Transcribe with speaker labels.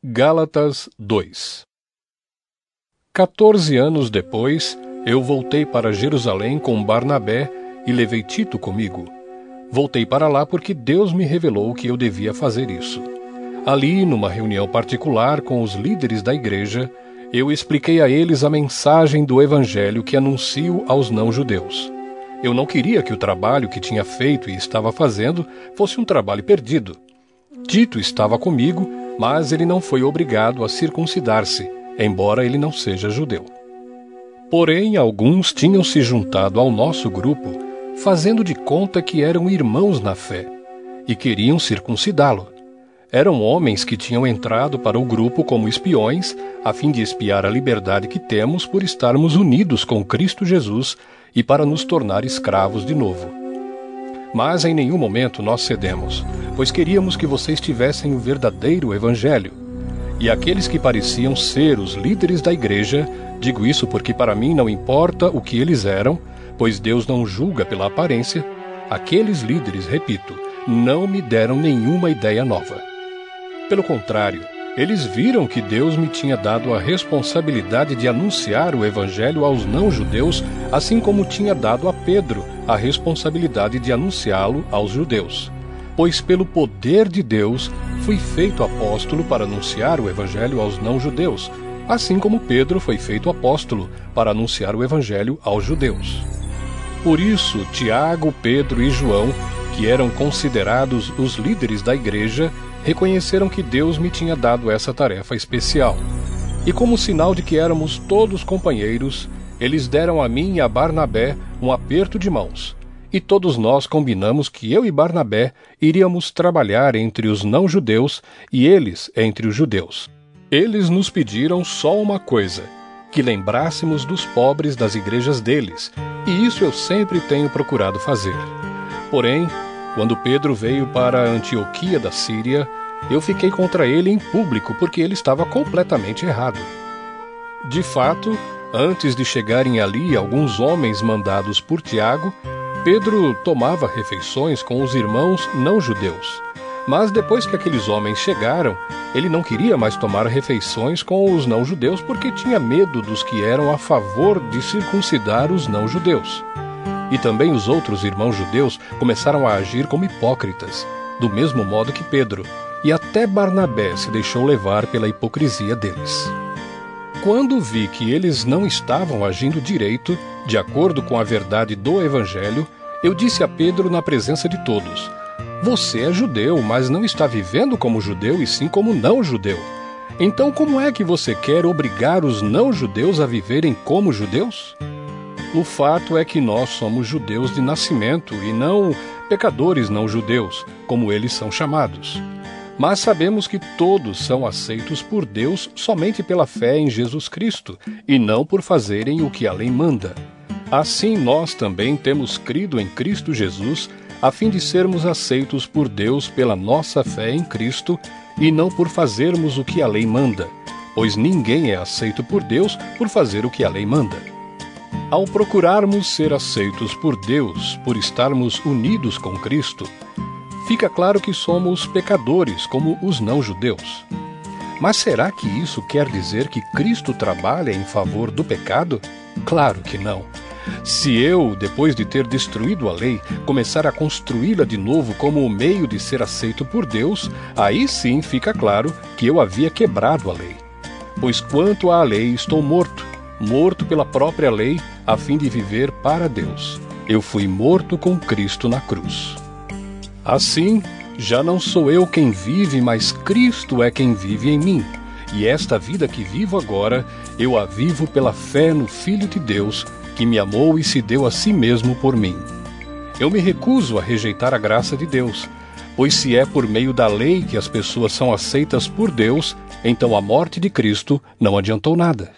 Speaker 1: Gálatas 2. 14 anos depois, eu voltei para Jerusalém com Barnabé e levei Tito comigo. Voltei para lá porque Deus me revelou que eu devia fazer isso. Ali, numa reunião particular com os líderes da igreja, eu expliquei a eles a mensagem do Evangelho que anuncio aos não-judeus. Eu não queria que o trabalho que tinha feito e estava fazendo fosse um trabalho perdido. Tito estava comigo, mas ele não foi obrigado a circuncidar-se, embora ele não seja judeu. Porém, alguns tinham se juntado ao nosso grupo, fazendo de conta que eram irmãos na fé, e queriam circuncidá-lo. Eram homens que tinham entrado para o grupo como espiões, a fim de espiar a liberdade que temos por estarmos unidos com Cristo Jesus e para nos tornar escravos de novo. Mas em nenhum momento nós cedemos, pois queríamos que vocês tivessem o verdadeiro Evangelho. E aqueles que pareciam ser os líderes da igreja, digo isso porque para mim não importa o que eles eram, pois Deus não julga pela aparência, aqueles líderes, repito, não me deram nenhuma ideia nova. Pelo contrário, eles viram que Deus me tinha dado a responsabilidade de anunciar o Evangelho aos não-judeus, assim como tinha dado a Pedro a responsabilidade de anunciá-lo aos judeus. Pois pelo poder de Deus fui feito apóstolo para anunciar o Evangelho aos não-judeus, assim como Pedro foi feito apóstolo para anunciar o Evangelho aos judeus. Por isso, Tiago, Pedro e João, que eram considerados os líderes da igreja, reconheceram que Deus me tinha dado essa tarefa especial. E como sinal de que éramos todos companheiros, eles deram a mim e a Barnabé um aperto de mãos. E todos nós combinamos que eu e Barnabé iríamos trabalhar entre os não-judeus e eles entre os judeus. Eles nos pediram só uma coisa, que lembrássemos dos pobres das igrejas deles, e isso eu sempre tenho procurado fazer. Porém, quando Pedro veio para Antioquia da Síria, eu fiquei contra ele em público porque ele estava completamente errado. De fato, antes de chegarem ali alguns homens mandados por Tiago, Pedro tomava refeições com os irmãos não-judeus. Mas depois que aqueles homens chegaram, ele não queria mais tomar refeições com os não-judeus porque tinha medo dos que eram a favor de circuncidar os não-judeus. E também os outros irmãos judeus começaram a agir como hipócritas, do mesmo modo que Pedro, e até Barnabé se deixou levar pela hipocrisia deles. Quando vi que eles não estavam agindo direito, de acordo com a verdade do Evangelho, eu disse a Pedro na presença de todos: "Você é judeu, mas não está vivendo como judeu e sim como não-judeu. Então como é que você quer obrigar os não-judeus a viverem como judeus?" O fato é que nós somos judeus de nascimento e não pecadores não-judeus, como eles são chamados. Mas sabemos que todos são aceitos por Deus somente pela fé em Jesus Cristo, e não por fazerem o que a lei manda. Assim nós também temos crido em Cristo Jesus, a fim de sermos aceitos por Deus pela nossa fé em Cristo, e não por fazermos o que a lei manda, pois ninguém é aceito por Deus por fazer o que a lei manda. Ao procurarmos ser aceitos por Deus, por estarmos unidos com Cristo, fica claro que somos pecadores como os não-judeus. Mas será que isso quer dizer que Cristo trabalha em favor do pecado? Claro que não. Se eu, depois de ter destruído a lei, começar a construí-la de novo como o meio de ser aceito por Deus, aí sim fica claro que eu havia quebrado a lei. Pois quanto à lei estou morto pela própria lei, a fim de viver para Deus. Eu fui morto com Cristo na cruz. Assim, já não sou eu quem vive, mas Cristo é quem vive em mim. E esta vida que vivo agora, eu a vivo pela fé no Filho de Deus, que me amou e se deu a si mesmo por mim. Eu me recuso a rejeitar a graça de Deus, pois se é por meio da lei que as pessoas são aceitas por Deus, então a morte de Cristo não adiantou nada.